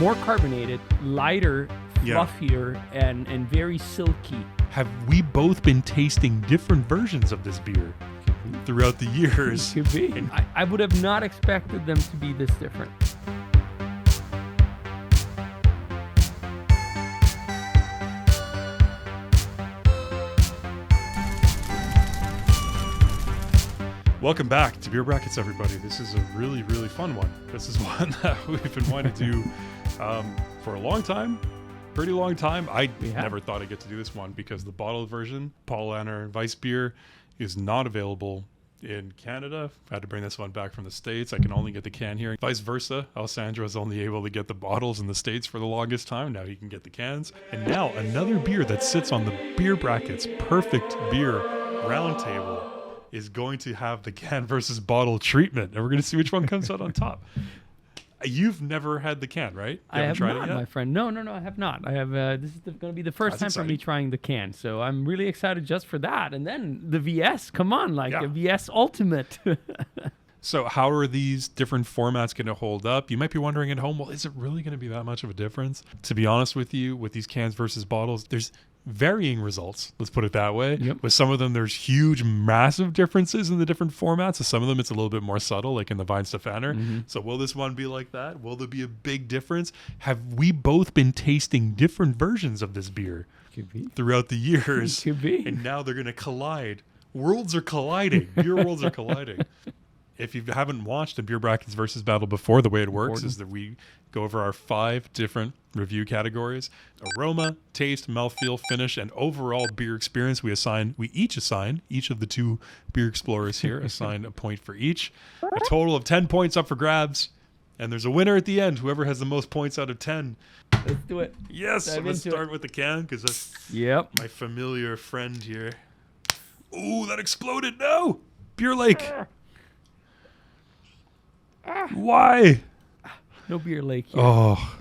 more carbonated, lighter, Yeah. fluffier, and very silky. Have we both been tasting different versions of this beer throughout the years? Could be. I would have not expected them to be this different. Welcome back to Beer Brackets, everybody. This is a really, really fun one. This is one that we've been wanting to do for a long time, pretty long time. I never thought I'd get to do this one because the bottled version, Paulaner Weissbier, is not available in Canada. I had to bring this one back from the States. I can only get the can here. Vice versa, Alessandro was only able to get the bottles in the States for the longest time. Now he can get the cans. And now another beer that sits on the Beer Brackets Perfect Beer Roundtable is going to have the can versus bottle treatment, and we're going to see which one comes out on top. You've never had the can, right? I have not, my friend. No, I have not. I have. This is going to be the first time for me trying the can, so I'm really excited just for that. And then the VS, come on, the VS Ultimate. So how are these different formats going to hold up? You might be wondering at home, well, is it really going to be that much of a difference? To be honest with you, with these cans versus bottles, there's varying results. Let's put it that way. Yep. With some of them, there's huge, massive differences in the different formats. So some of them, it's a little bit more subtle, like in the Weihenstephaner. Mm-hmm. So will this one be like that? Will there be a big difference? Have we both been tasting different versions of this beer throughout the years? Could be. And now they're going to collide. Worlds are colliding. Beer worlds are colliding. If you haven't watched a Beer Brackets versus Battle before, the way it works is that we go over our 5 different review categories: aroma, taste, mouthfeel, finish, and overall beer experience. We each assign each of the 2 beer explorers here assign a point for each. A total of 10 points up for grabs, and there's a winner at the end. Whoever has the most points out of 10. Let's do it. Yes, I'm gonna start with the can because that's my familiar friend here. Ooh, that exploded! No, Beer Lake. Why? No Beer Lake here. Oh,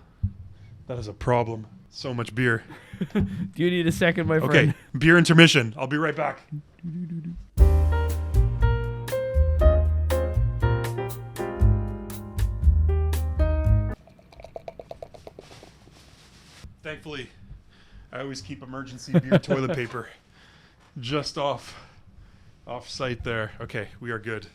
that is a problem. So much beer. Do you need a second, my friend? Okay, beer intermission. I'll be right back. Thankfully, I always keep emergency beer toilet paper just off site there. Okay, we are good.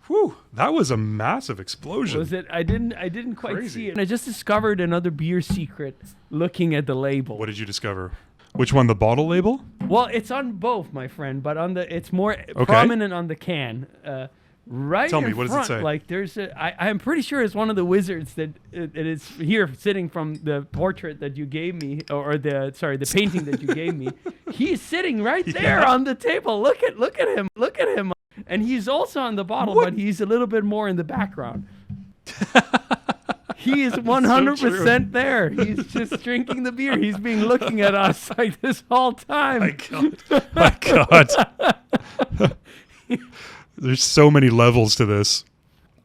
Whew, that was a massive explosion. Was it? I didn't quite see it. And I just discovered another beer secret looking at the label. What did you discover? Which one, the bottle label? Well, it's on both, my friend, but it's more prominent on the can. Right Tell me, in what front, does it say? I'm pretty sure it's one of the wizards that it is here sitting from the portrait that you gave me, or the painting that you gave me. He's sitting right there on the table. Look at him. And he's also on the bottle, but he's a little bit more in the background. He is 100% there. He's just drinking the beer. He's been looking at us like this whole time. My God. There's so many levels to this.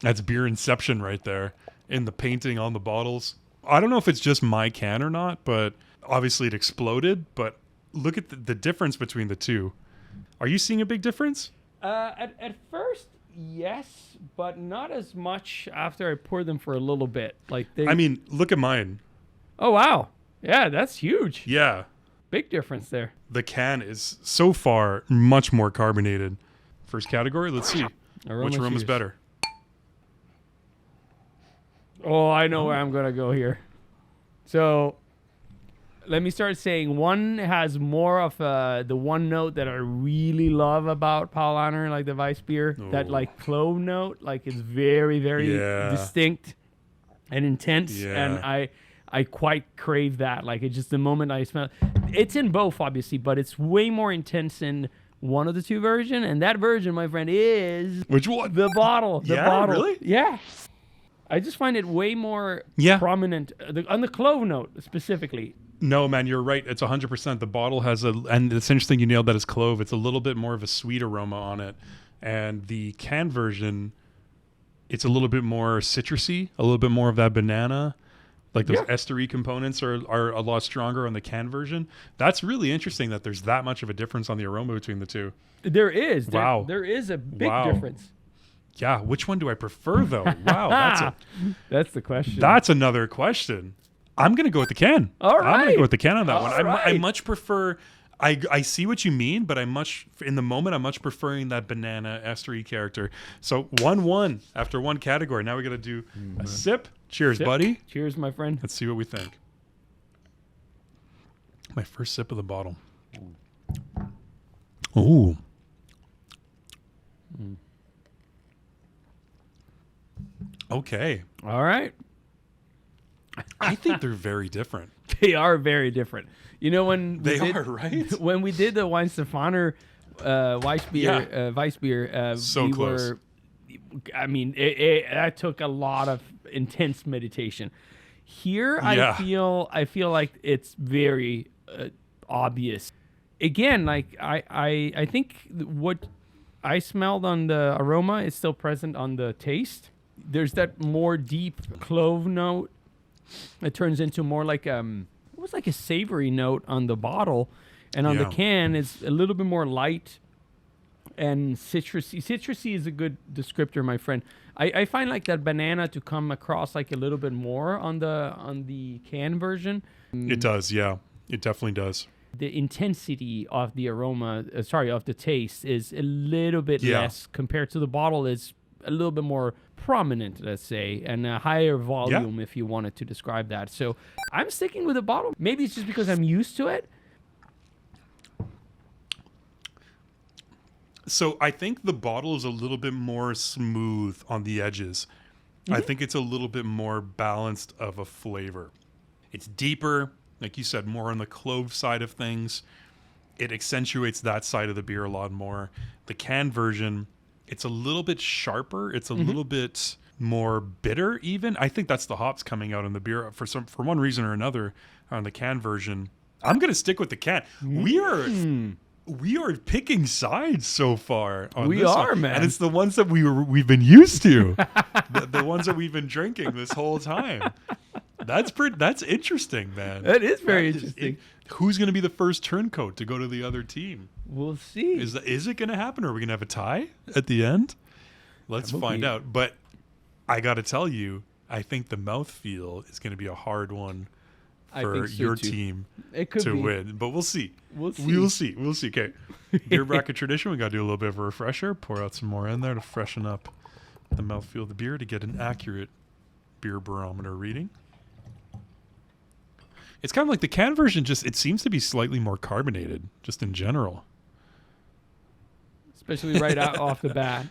That's beer inception right there in the painting on the bottles. I don't know if it's just my can or not, but obviously it exploded. But look at the difference between the two. Are you seeing a big difference? At first, yes, but not as much after I poured them for a little bit. Look at mine. Oh, wow. Yeah, that's huge. Yeah. Big difference there. The can is so far much more carbonated. First category, let's see. Which aroma's better? Oh, I know where I'm going to go here. So let me start saying one has more of the one note that I really love about Paulaner, like the Weissbier, that clove note, it's very, very distinct and intense, and I quite crave that. It's just the moment I smell it's in both, obviously, but it's way more intense in one of the 2 version, and that version, my friend, is which one? The bottle. The bottle. Really? Yeah. I just find it way more prominent on the clove note specifically. No, man, you're right. It's 100%. The bottle has and it's interesting you nailed that as clove. It's a little bit more of a sweet aroma on it. And the can version, it's a little bit more citrusy, a little bit more of that banana. Those estery components are a lot stronger on the can version. That's really interesting that there's that much of a difference on the aroma between the 2. There is. Wow. There is a big difference. Yeah, which one do I prefer, though? Wow, that's the question. That's another question. I'm going to go with the can. All I'm going to right. go with the can on that All one. I right. much prefer... I see what you mean, but in the moment, I'm much preferring that banana estery character. So 1-1 after one category. Now we got to do a sip. Cheers, buddy. Cheers, my friend. Let's see what we think. My first sip of the bottle. Ooh. Okay. All right. I think they're very different. They are very different. You know, when They are, right? When we did the Paulaner Weissbier, So we close. I mean, that took a lot of intense meditation. Here, Yeah. I feel like it's very obvious. Again, like I think what I smelled on the aroma is still present on the taste. There's that more deep clove note. It turns into more like it was like a savory note on the bottle, and on the Yeah. can it's a little bit more light and citrusy. Citrusy is a good descriptor, my friend. I find like that banana to come across like a little bit more on the can version. It does, yeah. It definitely does. The intensity of the aroma, of the taste is a little bit Yeah. less compared to the bottle. Is a little bit more prominent, let's say, and a higher volume, if you wanted to describe that. So I'm sticking with the bottle. Maybe it's just because I'm used to it. So I think the bottle is a little bit more smooth on the edges. I think it's a little bit more balanced of a flavor. It's deeper, like you said, more on the clove side of things. It accentuates that side of the beer a lot more. The can version, it's a little bit sharper. It's a little bit more bitter even. I think that's the hops coming out in the beer for one reason or another on the can version. I'm going to stick with the can. We are picking sides so far on We this are, one. man. And it's the ones that we've been used to. the ones that we've been drinking this whole time. That's interesting, man. That is very That interesting. Who's going to be the first turncoat to go to the other team? We'll see. Is it going to happen? Or are we going to have a tie at the end? Let's find out. But I got to tell you, I think the mouthfeel is going to be a hard one I for think so your too. team It could to be. win. But we'll see. We'll see. We'll see. We'll see. Okay. Beer bracket tradition. We got to do a little bit of a refresher. Pour out some more in there to freshen up the mouthfeel of the beer to get an accurate beer barometer reading. It's kind of like the can version. It seems to be slightly more carbonated, just in general. Especially right out off the bat.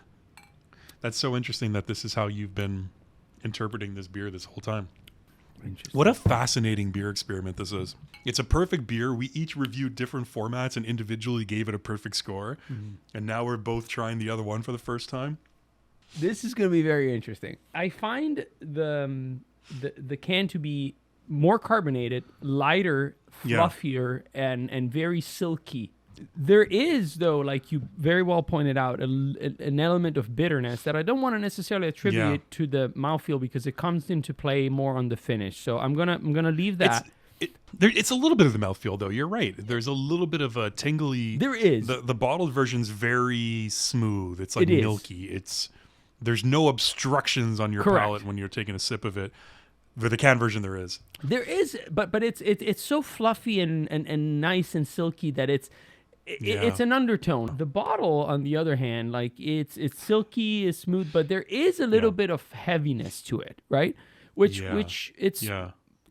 That's so interesting that this is how you've been interpreting this beer this whole time. Interesting. What a fascinating beer experiment this is. It's a perfect beer. We each reviewed different formats and individually gave it a perfect score. And now we're both trying the other one for the first time. This is going to be very interesting. I find the can to be more carbonated, lighter, Yeah. fluffier, and very silky. There is, though, like you very well pointed out, an element of bitterness that I don't want to necessarily attribute to the mouthfeel because it comes into play more on the finish. So I'm gonna leave that. It's a little bit of the mouthfeel, though. You're right. There's a little bit of a tingly. There is. The bottled version's very smooth. It's like It is. milky. There's no obstructions on your Correct. palate when you're taking a sip of it. For the can version, there is. There is, but it's so fluffy and nice and silky that it's an undertone. The bottle, on the other hand, like it's silky, it's smooth, but there is a little bit of heaviness to it, right? Which it's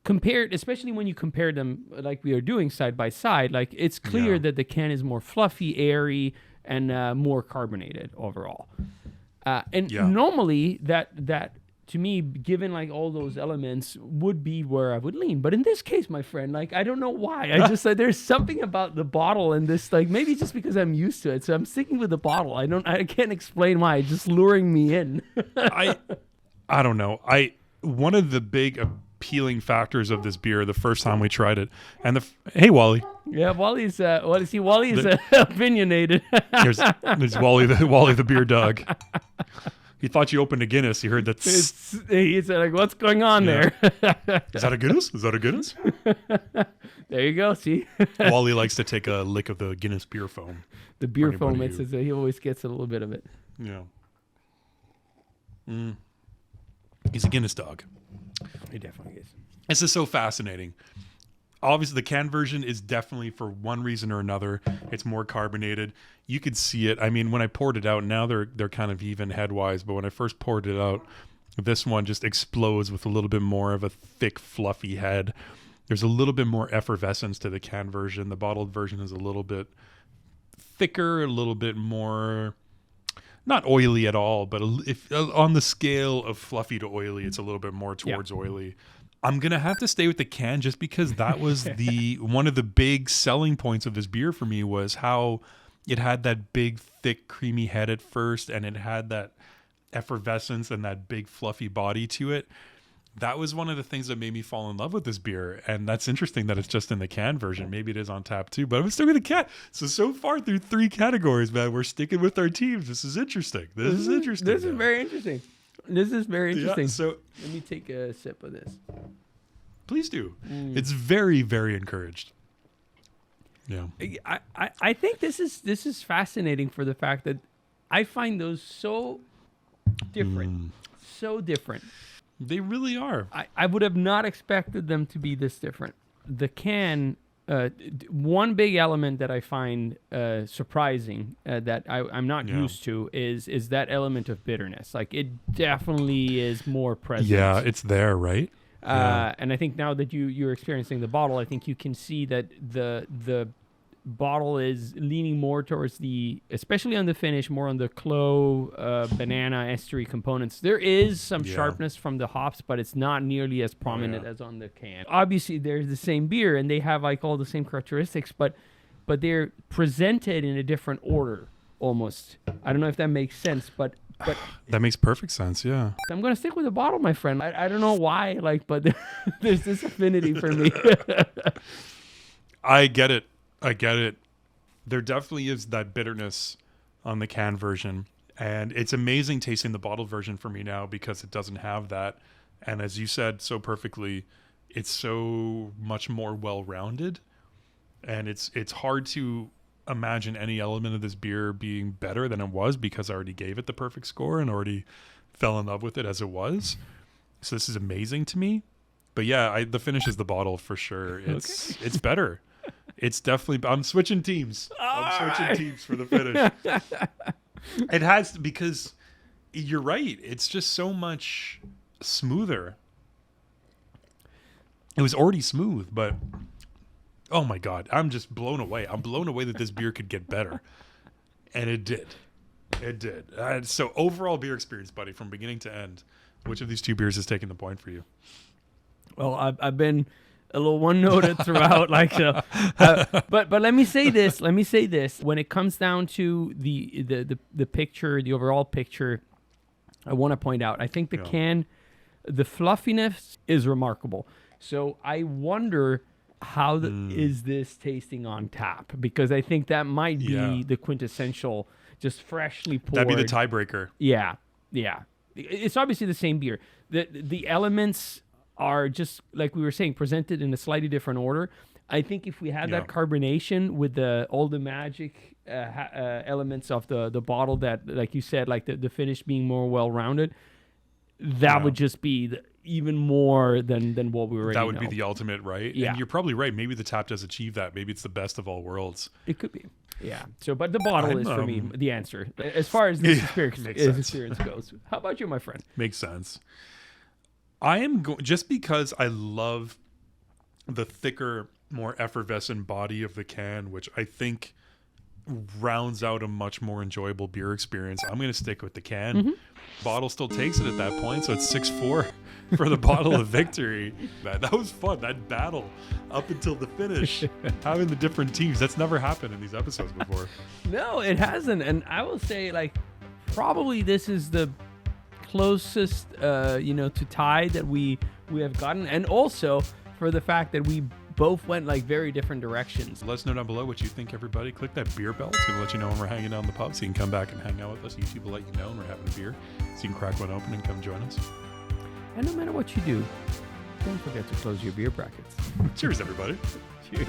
compared, especially when you compare them like we are doing side by side. Like it's clear that the can is more fluffy, airy, and more carbonated overall. Normally that. To me, given like all those elements, would be where I would lean. But in this case, my friend, like I don't know why. I just like there's something about the bottle and this, like maybe just because I'm used to it. So I'm sticking with the bottle. I can't explain why. It's just luring me in. I don't know. One of the big appealing factors of this beer the first time we tried it, and hey Wally. Yeah, Wally's opinionated. There's Wally the beer dog. He thought you opened a Guinness. He heard that. He said, like, what's going on there? Is that a Guinness? Is that a Guinness? There you go. See? Wally likes to take a lick of the Guinness beer foam. The beer foam, anybody it says that he always gets a little bit of it. Yeah. He's a Guinness dog. He definitely is. This is so fascinating. Obviously, the can version is definitely, for one reason or another, it's more carbonated. You could see it. I mean, when I poured it out, now they're kind of even headwise, but when I first poured it out, this one just explodes with a little bit more of a thick, fluffy head. There's a little bit more effervescence to the can version. The bottled version is a little bit thicker, a little bit more, not oily at all, but if on the scale of fluffy to oily, it's a little bit more towards oily. I'm going to have to stay with the can just because that was one of the big selling points of this beer for me, was how it had that big, thick, creamy head at first, and it had that effervescence and that big, fluffy body to it. That was one of the things that made me fall in love with this beer. And that's interesting that it's just in the can version. Maybe it is on tap too, but I'm sticking with the can. So far through 3 categories, man, we're sticking with our teams. This is interesting. This is interesting. This is very interesting. This is very interesting. Yeah, so let me take a sip of this. Please do. It's very, very encouraged. Yeah. I think this is fascinating for the fact that I find those so different. So different. They really are. I would have not expected them to be this different. The can, one big element that I find surprising that I'm not used to is that element of bitterness. Like, it definitely is more present. Yeah, it's there, right? And I think now that you're experiencing the bottle, I think you can see that the bottle is leaning more towards especially on the finish, more on the clove, banana, estery components. There is some sharpness from the hops, but it's not nearly as prominent as on the can. Obviously, there's the same beer, and they have like all the same characteristics, but they're presented in a different order almost. I don't know if that makes sense, but that makes perfect sense. Yeah, I'm gonna stick with the bottle, my friend. I don't know why, but there's this affinity for me. I get it. There definitely is that bitterness on the can version, and it's amazing tasting the bottle version for me now because it doesn't have that. And as you said so perfectly, it's so much more well-rounded, and it's hard to imagine any element of this beer being better than it was because I already gave it the perfect score and already fell in love with it as it was. So this is amazing to me. But yeah, the finish is the bottle for sure. It's better. It's definitely. I'm switching teams. Teams for the finish. It has to, because you're right. It's just so much smoother. It was already smooth, but oh my God, I'm just blown away. I'm blown away that this beer could get better, and it did. It did. So overall beer experience, buddy, from beginning to end, which of these 2 beers is taking the point for you? Well, I've been a little one-noted throughout, but let me say this. When it comes down to the picture, the overall picture, I want to point out, I think the can, the fluffiness is remarkable. So I wonder how is this tasting on tap? Because I think that might be the quintessential, just freshly poured. That'd be the tiebreaker. Yeah. It's obviously the same beer. The elements are just, like we were saying, presented in a slightly different order. I think if we had that carbonation with all the magic elements of the bottle, that, like you said, like the finish being more well-rounded, that would just be even more than what we already know. That would be the ultimate, right? Yeah. And you're probably right. Maybe the tap does achieve that. Maybe it's the best of all worlds. It could be. Yeah. So, but the bottle is, for me, the answer as far as this experience goes. How about you, my friend? Makes sense. I am just because I love the thicker, more effervescent body of the can, which I think rounds out a much more enjoyable beer experience. I'm going to stick with the can. Mm-hmm. Bottle still takes it at that point, so it's 6-4 for the bottle of victory. Man, that was fun. That battle up until the finish, having the different teams. That's never happened in these episodes before. No, it hasn't. And I will say, probably this is the closest, to tie that we have gotten, and also for the fact that we both went very different directions. Let us know down below what you think, everybody. Click that beer bell. It's going to let you know when we're hanging out in the pub, so you can come back and hang out with us. YouTube will let you know when we're having a beer, so you can crack one open and come join us. And no matter what you do, don't forget to close your beer brackets. Cheers, everybody. Cheers.